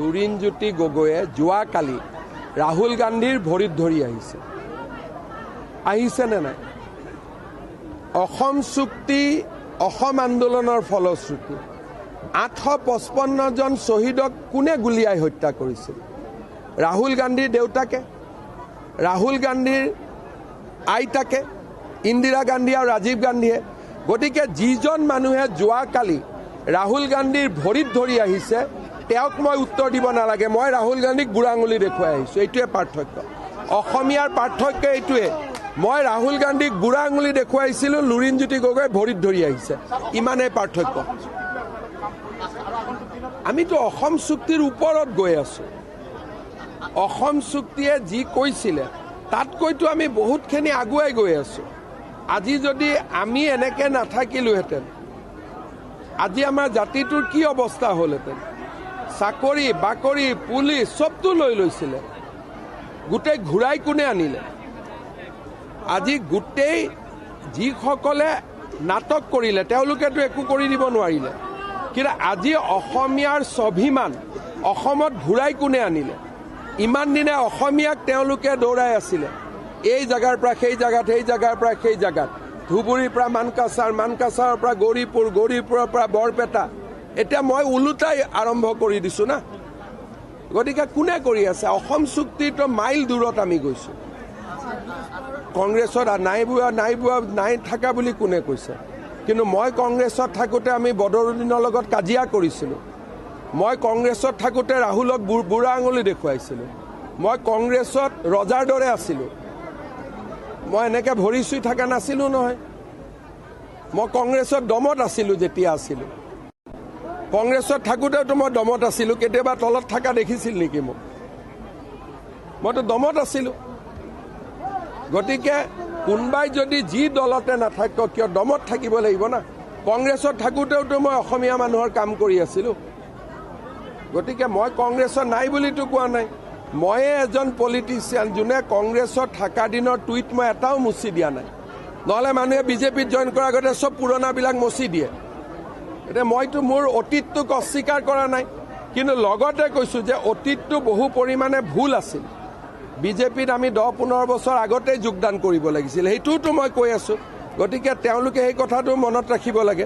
লুৰিণজ্যোতি গগৈয়ে যোৱাকালি ৰাহুল গান্ধীৰ ভৰিত ধৰি আহিছে নে নাই? অসম চুক্তি অসম আন্দোলনৰ ফলশ্ৰুতি 855 জন শ্বহীদক কোনে গুলিয়াই হত্যা কৰিছিল? ৰাহুল গান্ধীৰ দেউতাকে, ৰাহুল গান্ধীৰ আইতাকে, ইন্দিৰা গান্ধী আৰু ৰাজীৱ গান্ধীয়ে। গতিকে যিজন মানুহে যোৱাকালি ৰাহুল গান্ধীৰ ভৰিত ধৰি আহিছে তেওঁক মই উত্তৰ দিব নালাগে, মই ৰাহুল গান্ধীক বুঢ়া আঙুলি দেখুৱাই আহিছোঁ। এইটোৱে পাৰ্থক্য, অসমীয়াৰ পাৰ্থক্য এইটোৱে। মই ৰাহুল গান্ধীক বুঢ়া আঙুলি দেখুৱাইছিলোঁ, লুৰিণজ্যোতি গগৈ ভৰিত ধৰি আহিছে, ইমানেই পাৰ্থক্য। আমিতো অসম চুক্তিৰ ওপৰত গৈ আছোঁ। অসম চুক্তিয়ে যি কৈছিলে তাতকৈতো আমি বহুতখিনি আগুৱাই গৈ আছোঁ। আজি যদি আমি এনেকৈ নাথাকিলোহেঁতেন, আজি আমাৰ জাতিটোৰ কি অৱস্থা হ'লহেঁতেন? চাকৰি বাকৰি পুলিচ চবটো লৈ লৈছিলে, গোটেই ঘূৰাই কোনে আনিলে? আজি গোটেই যিসকলে নাটক কৰিলে তেওঁলোকেতো একো কৰি দিব নোৱাৰিলে, কিন্তু আজি অসমীয়াৰ স্বাভিমান অসমত ঘূৰাই কোনে আনিলে? ইমান দিনে অসমীয়াক তেওঁলোকে দৌৰাই আছিলে, এই জেগাৰ পৰা সেই জেগাত, সেই জেগাৰ পৰা সেই জেগাত, ধুবুৰীৰ পৰা মানকাছাৰ, মানকাছাৰৰ পৰা গৌৰীপুৰ, গৌৰীপুৰৰ পৰা বৰপেটা। এতিয়া মই ওলোটাই আৰম্ভ কৰি দিছোঁ না। গতিকে কোনে কৰি আছে? অসম চুক্তিটো মাইল দূৰত আমি গৈছোঁ। কংগ্ৰেছত নাই থকা বুলি কোনে কৈছে? কিন্তু মই কংগ্ৰেছত থাকোঁতে আমি বদৰুদ্দিনৰ লগত কাজিয়া কৰিছিলোঁ। মই কংগ্ৰেছত থাকোঁতে ৰাহুলক বুঢ়া আঙুলি দেখুৱাইছিলোঁ। মই কংগ্ৰেছত ৰজাৰ দৰে আছিলোঁ, মই এনেকৈ ভৰি চুই থকা নাছিলোঁ নহয়। মই কংগ্ৰেছত দমত আছিলোঁ, যেতিয়া আছিলোঁ কংগ্ৰেছত থাকোঁতেতো মই দমত আছিলোঁ। কেতিয়াবা তলত থকা দেখিছিল নেকি মোক? মইতো দমত আছিলোঁ। গতিকে কোনোবাই যদি যি দলতে নাথাকক কিয় দমত থাকিব লাগিব না। কংগ্ৰেছত থাকোঁতেওতো মই অসমীয়া মানুহৰ কাম কৰি আছিলোঁ। গতিকে মই কংগ্ৰেছত নাই বুলিতো কোৱা নাই। ময়ে এজন পলিটিচিয়ান যোনে কংগ্ৰেছত থকা দিনৰ টুইট মই এটাও মুচি দিয়া নাই। নহ'লে মানুহে বিজেপিত জইন কৰাৰ আগতে চব পুৰণাবিলাক মচি দিয়ে। এতিয়া মইতো মোৰ অতীতটোক অস্বীকাৰ কৰা নাই, কিন্তু লগতে কৈছোঁ যে অতীতটো বহু পৰিমাণে ভুল আছিল। বিজেপিত আমি 10-15 বছৰ আগতেই যোগদান কৰিব লাগিছিল, সেইটোতো মই কৈ আছোঁ। গতিকে তেওঁলোকে সেই কথাটো মনত ৰাখিব লাগে।